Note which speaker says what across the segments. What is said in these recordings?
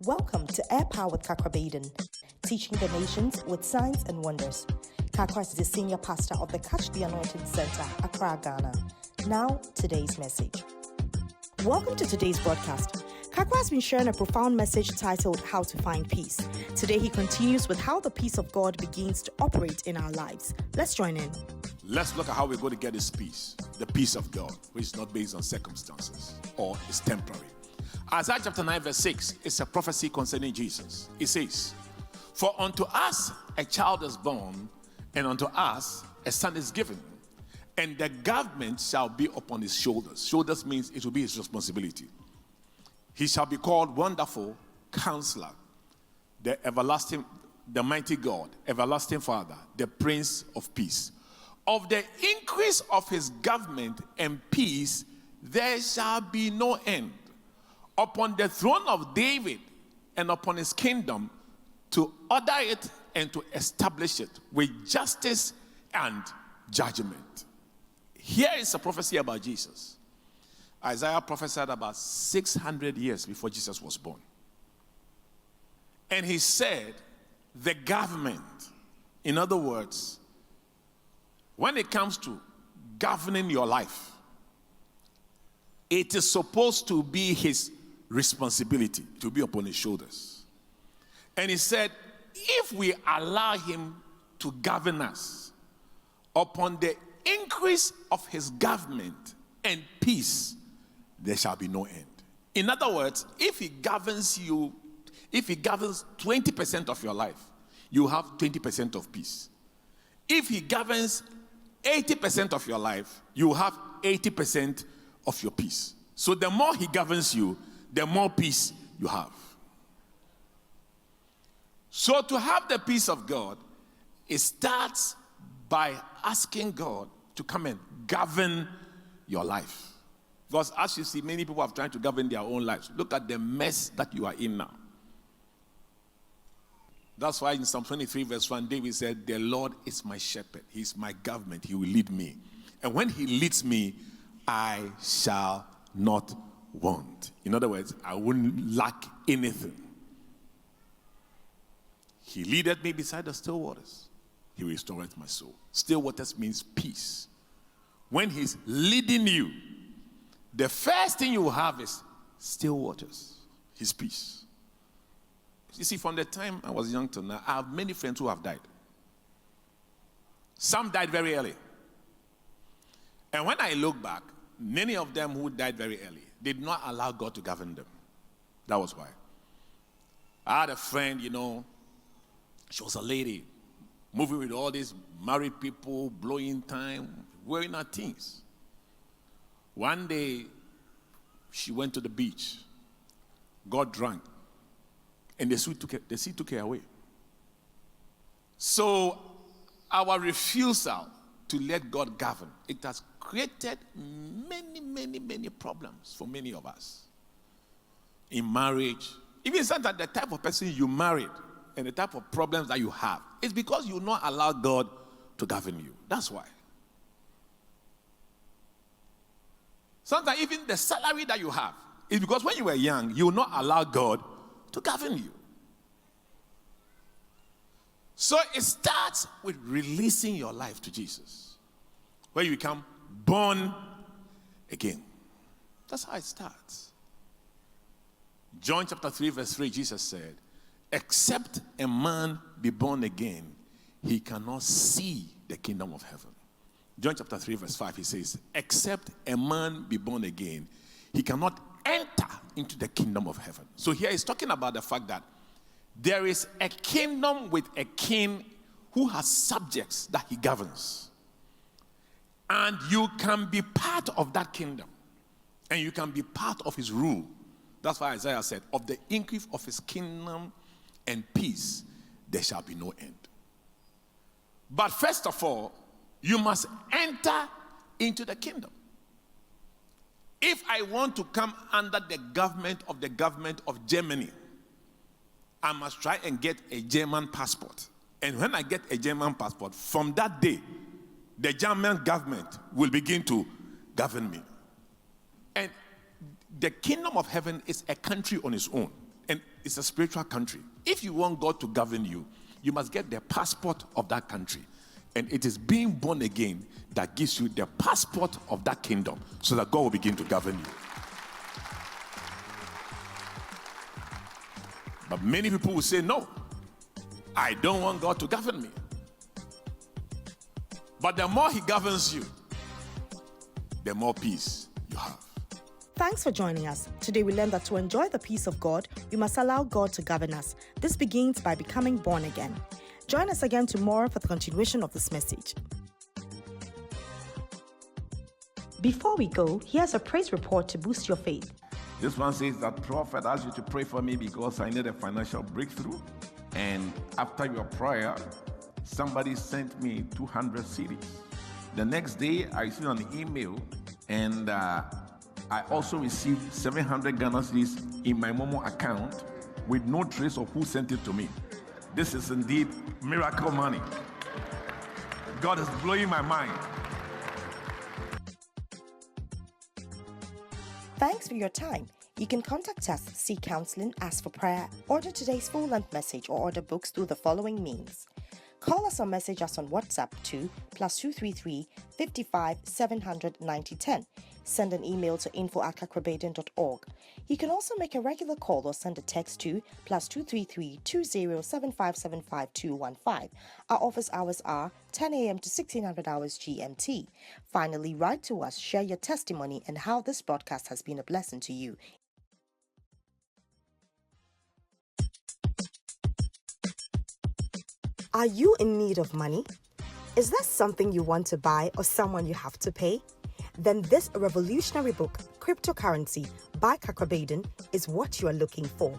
Speaker 1: Welcome to Air Power with Kakra Baden, teaching the nations with signs and wonders. Kakra is the senior pastor of the Catch the Anointing Center, Accra, Ghana. Now, today's message. Welcome to today's broadcast. Kakra has been sharing a profound message titled How to Find Peace. Today he continues with how the peace of God begins to operate in our lives. Let's join in.
Speaker 2: Let's look at how we're going to get this peace, the peace of God, which is not based on circumstances or is temporary. Isaiah chapter 9 verse 6 is a prophecy concerning Jesus. It says, "For unto us a child is born, and unto us a son is given, and the government shall be upon his shoulders." Shoulders means it will be his responsibility. "He shall be called Wonderful Counselor, the Mighty God, Everlasting Father, the Prince of Peace. Of the increase of his government and peace there shall be no end, upon the throne of David and upon his kingdom, to order it and to establish it with justice and judgment." Here is a prophecy about Jesus. Isaiah prophesied about 600 years before Jesus was born. And he said, the government, in other words, when it comes to governing your life, it is supposed to be his responsibility, to be upon his shoulders. And he said, if we allow him to govern us, upon the increase of his government and peace, there shall be no end. In other words, if he governs you, if he governs 20% of your life, you have 20% of peace. If he governs 80% of your life, you have 80% of your peace. So the more he governs you, the more peace you have. So to have the peace of God, it starts by asking God to come and govern your life. Because as you see, many people have tried to govern their own lives. Look at the mess that you are in now. That's why in Psalm 23 verse 1, David said, "The Lord is my shepherd. He is my government. He will lead me. And when he leads me, I shall not want." In other words, I wouldn't lack anything. "He leadeth me beside the still waters. He restoreth my soul." Still waters means peace. When he's leading you, the first thing you will have is still waters, his peace. You see, from the time I was young till now, I have many friends who have died. Some died very early. And when I look back, many of them who died very early did not allow God to govern them. That was why. I had a friend, she was a lady, moving with all these married people, blowing time, wearing her things. One day, she went to the beach, got drunk, and the sea took her away. So, our refusal to let God govern, it has created many problems for many of us. In marriage, even sometimes the type of person you married and the type of problems that you have, it's because you not allow God to govern you. That's why. Sometimes even the salary that you have is because when you were young, you will not allow God to govern you. So it starts with releasing your life to Jesus, where you become born again. That's how it starts. John chapter 3 verse 3, Jesus said, "Except a man be born again, he cannot see the kingdom of heaven." John chapter 3 verse 5, he says, "Except a man be born again, he cannot enter into the kingdom of heaven." So here he's talking about the fact that there is a kingdom with a king who has subjects that he governs. And you can be part of that kingdom. And you can be part of his rule. That's why Isaiah said, "Of the increase of his kingdom and peace, there shall be no end." But first of all, you must enter into the kingdom. If I want to come under the government of Germany, I must try and get a German passport. And when I get a German passport, from that day, the German government will begin to govern me. And the kingdom of heaven is a country on its own. And it's a spiritual country. If you want God to govern you, you must get the passport of that country. And it is being born again that gives you the passport of that kingdom so that God will begin to govern you. But many people will say, no, I don't want God to govern me. But the more he governs you, the more peace you have.
Speaker 1: Thanks for joining us. Today we learned that to enjoy the peace of God, we must allow God to govern us. This begins by becoming born again. Join us again tomorrow for the continuation of this message. Before we go, here's a praise report to boost your faith.
Speaker 3: This one says that, Prophet, I asked you to pray for me because I need a financial breakthrough. And after your prayer, somebody sent me 200 CDs. The next day, I received an email, and I also received 700 Ghana cedis in my Momo account with no trace of who sent it to me. This is indeed miracle money. God is blowing my mind.
Speaker 1: Thanks for your time. You can contact us, seek counseling, ask for prayer, order today's full-length message, or order books through the following means. Call us or message us on WhatsApp to +233 55 700 9010. Send an email to info@kakrabaden.org. You can also make a regular call or send a text to +233 20 7575 215. Our office hours are 10 a.m. to 1600 hours GMT. Finally, write to us, share your testimony and how this broadcast has been a blessing to you. Are you in need of money? Is there something you want to buy or someone you have to pay? Then this revolutionary book, Cryptocurrency by Kakrabaden, is what you are looking for.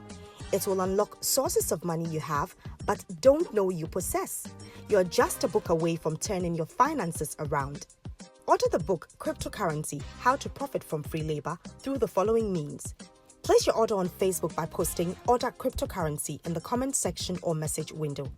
Speaker 1: It will unlock sources of money you have but don't know you possess. You're just a book away from turning your finances around. Order the book Cryptocurrency, How to Profit from Free Labor through the following means. Place your order on Facebook by posting Order Cryptocurrency in the comment section or message window.